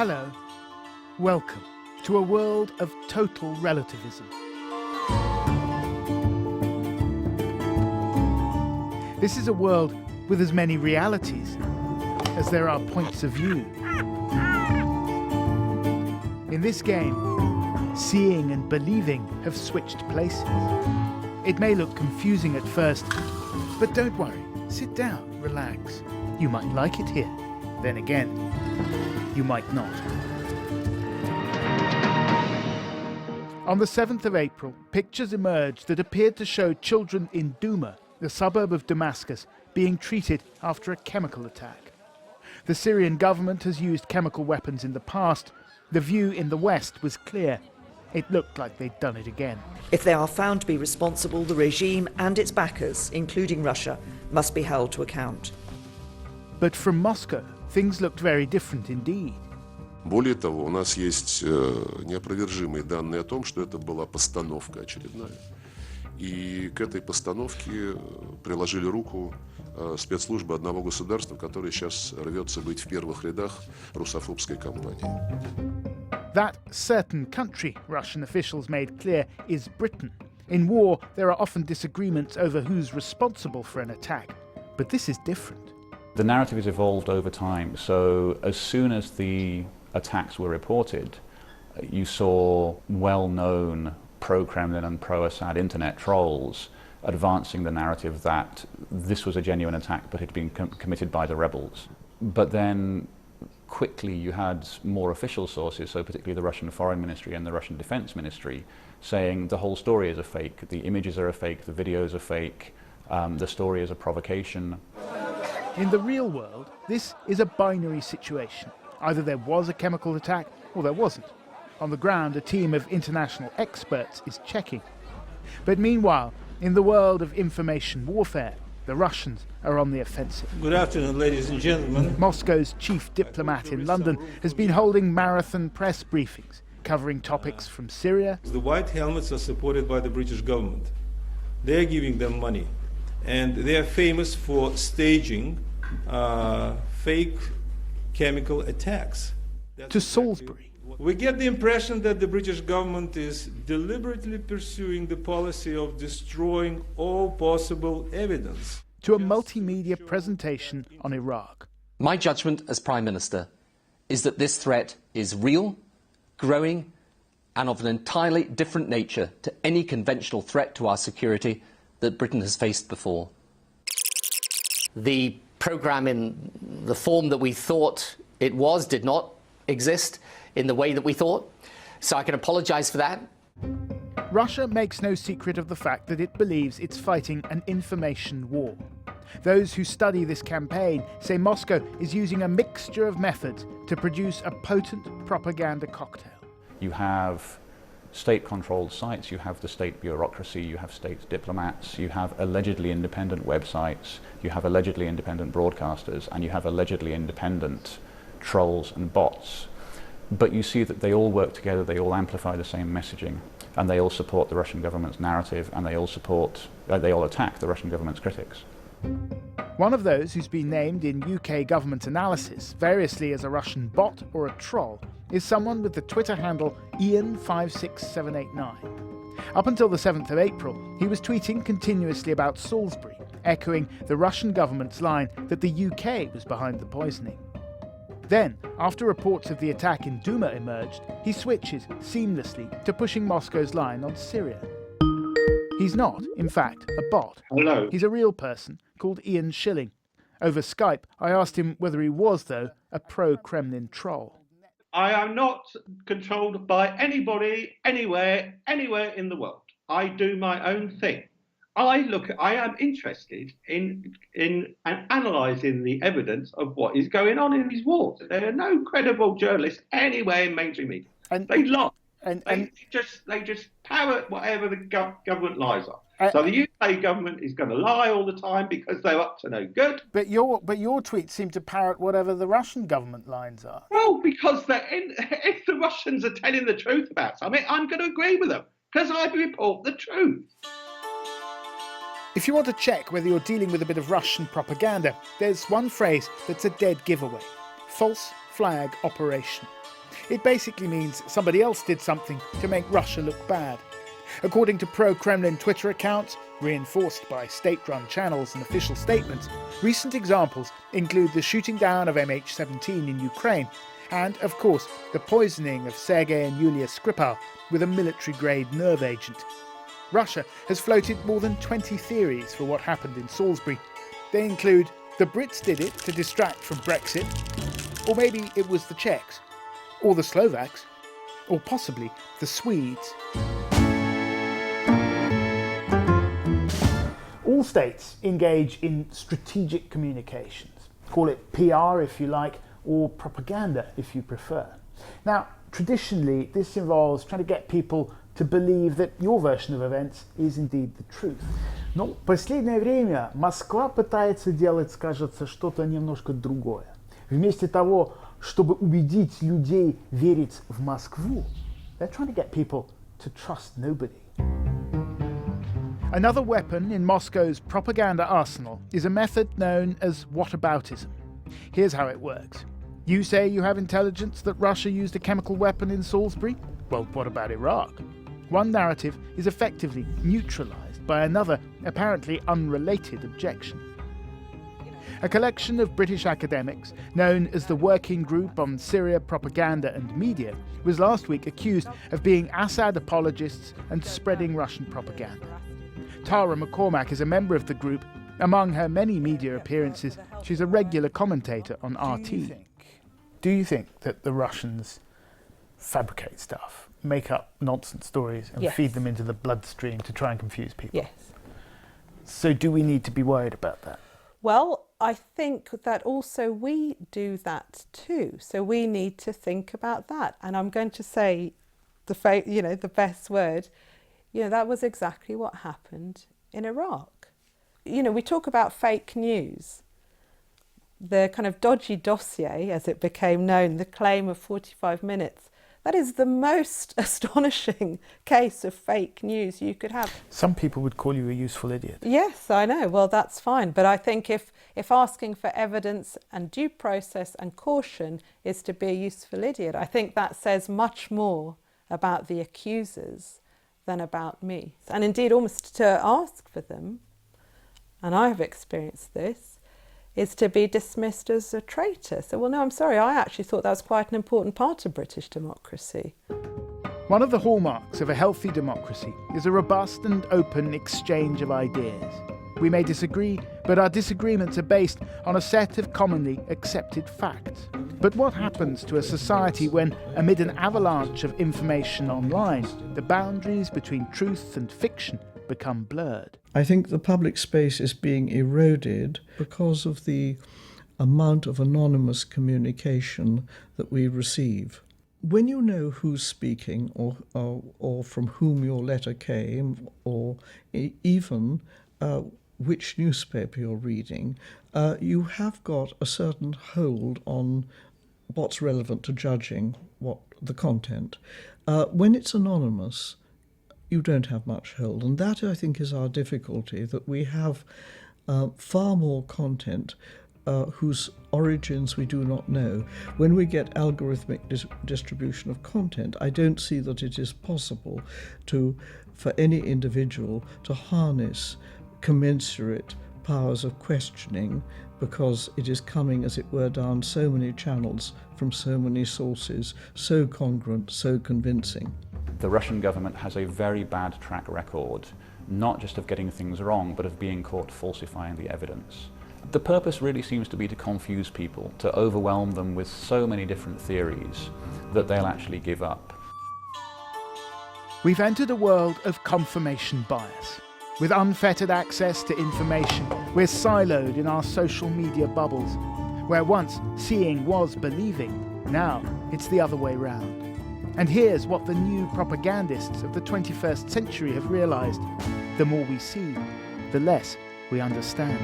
Hello, welcome to a world of total relativism. This is a world with as many realities as there are points of view. In this game, seeing and believing have switched places. It may look confusing at first, but don't worry, sit down, relax. You might like it here, then again, you might not. On the 7th of April, pictures emerged that appeared to show children in Douma, the suburb of Damascus, being treated after a chemical attack. The Syrian government has used chemical weapons in the past. The view in the West was clear. It looked like they'd done it again. If they are found to be responsible, the regime and its backers, including Russia, must be held to account. But from Moscow, things looked very different indeed. Более того, у нас есть неопровержимые данные о том, что это была постановка очередная. И к этой постановке приложили руку спецслужбы одного государства, которое сейчас рвется быть в первых рядах русофобской кампании. That certain country, Russian officials made clear, is Britain. In war, there are often disagreements over who's responsible for an attack. But this is different. The narrative has evolved over time, so as soon as the attacks were reported, you saw well-known pro-Kremlin and pro-Assad internet trolls advancing the narrative that this was a genuine attack but had been committed by the rebels. But then quickly you had more official sources, so particularly the Russian Foreign Ministry and the Russian Defense Ministry, saying the whole story is a fake, the images are a fake, the videos are fake, the story is a provocation. In the real world, this is a binary situation. Either there was a chemical attack or there wasn't. On the ground, a team of international experts is checking. But meanwhile, in the world of information warfare, the Russians are on the offensive. Good afternoon, ladies and gentlemen. Moscow's chief diplomat in London has been holding marathon press briefings, covering topics from Syria. The white helmets are supported by the British government. They're giving them money. And they are famous for staging fake chemical attacks. To Salisbury. We get the impression that the British government is deliberately pursuing the policy of destroying all possible evidence. To a multimedia presentation on Iraq. My judgment as Prime Minister is that this threat is real, growing, and of an entirely different nature to any conventional threat to our security that Britain has faced before. The programme in the form that we thought it was did not exist in the way that we thought, so I can apologise for that. Russia makes no secret of the fact that it believes it's fighting an information war. Those who study this campaign say Moscow is using a mixture of methods to produce a potent propaganda cocktail. You have state-controlled sites, you have the state bureaucracy, you have state diplomats, you have allegedly independent websites, you have allegedly independent broadcasters, and you have allegedly independent trolls and bots. But you see that they all work together, they all amplify the same messaging, and they all support the Russian government's narrative, and they all attack the Russian government's critics. One of those who's been named in UK government analysis, variously as a Russian bot or a troll, is someone with the Twitter handle Ian56789. Up until the 7th of April, he was tweeting continuously about Salisbury, echoing the Russian government's line that the UK was behind the poisoning. Then, after reports of the attack in Douma emerged, he switches seamlessly to pushing Moscow's line on Syria. He's not, in fact, a bot. Hello. He's a real person called Ian Schilling. Over Skype, I asked him whether he was, though, a pro-Kremlin troll. I am not controlled by anybody, anywhere in the world. I do my own thing. I am interested in analysing the evidence of what is going on in these wars. There are no credible journalists anywhere in mainstream media. They lie. They just parrot whatever the government lies on. So the UK government is going to lie all the time because they're up to no good. But your tweets seem to parrot whatever the Russian government lines are. Well, because if the Russians are telling the truth about something, I'm going to agree with them because I report the truth. If you want to check whether you're dealing with a bit of Russian propaganda, there's one phrase that's a dead giveaway: false flag operation. It basically means somebody else did something to make Russia look bad. According to pro-Kremlin Twitter accounts, reinforced by state-run channels and official statements, recent examples include the shooting down of MH17 in Ukraine and, of course, the poisoning of Sergei and Yulia Skripal with a military-grade nerve agent. Russia has floated more than 20 theories for what happened in Salisbury. They include the Brits did it to distract from Brexit, or maybe it was the Czechs, or the Slovaks, or possibly the Swedes. All states engage in strategic communications. Call it PR if you like, or propaganda if you prefer. Now, traditionally, this involves trying to get people to believe that your version of events is indeed the truth. Но в последнее время Москва пытается делать, кажется, что-то немножко другое. Вместо того, чтобы убедить людей верить в Москву, they're trying to get people to trust nobody. Another weapon in Moscow's propaganda arsenal is a method known as whataboutism. Here's how it works. You say you have intelligence that Russia used a chemical weapon in Salisbury? Well, what about Iraq? One narrative is effectively neutralised by another, apparently unrelated objection. A collection of British academics, known as the Working Group on Syria Propaganda and Media, was last week accused of being Assad apologists and spreading Russian propaganda. Tara McCormack is a member of the group. Among her many media appearances, she's a regular commentator on RT. Do you think that the Russians fabricate stuff, make up nonsense stories and feed them into the bloodstream to try and confuse people? Yes. So do we need to be worried about that? Well, I think that also we do that too. So we need to think about that. And I'm going to say the best word. That was exactly what happened in Iraq. We talk about fake news. The kind of dodgy dossier, as it became known, the claim of 45 minutes, that is the most astonishing case of fake news you could have. Some people would call you a useful idiot. Yes, I know. Well, that's fine. But I think if asking for evidence and due process and caution is to be a useful idiot, I think that says much more about the accusers than about me. And indeed, almost to ask for them, and I have experienced this, is to be dismissed as a traitor. So, well, no, I'm sorry, I actually thought that was quite an important part of British democracy. One of the hallmarks of a healthy democracy is a robust and open exchange of ideas. We may disagree, but our disagreements are based on a set of commonly accepted facts. But what happens to a society when, amid an avalanche of information online, the boundaries between truth and fiction become blurred? I think the public space is being eroded because of the amount of anonymous communication that we receive. When you know who's speaking or from whom your letter came, or even which newspaper you're reading, you have got a certain hold on what's relevant to judging the content. When it's anonymous, you don't have much hold. And that, I think, is our difficulty, that we have far more content whose origins we do not know. When we get algorithmic distribution of content, I don't see that it is possible for any individual to harness commensurate powers of questioning, because it is coming, as it were, down so many channels from so many sources, so congruent, so convincing. The Russian government has a very bad track record, not just of getting things wrong, but of being caught falsifying the evidence. The purpose really seems to be to confuse people, to overwhelm them with so many different theories that they'll actually give up. We've entered a world of confirmation bias. With unfettered access to information, we're siloed in our social media bubbles. Where once seeing was believing, now it's the other way round. And here's what the new propagandists of the 21st century have realised: the more we see, the less we understand.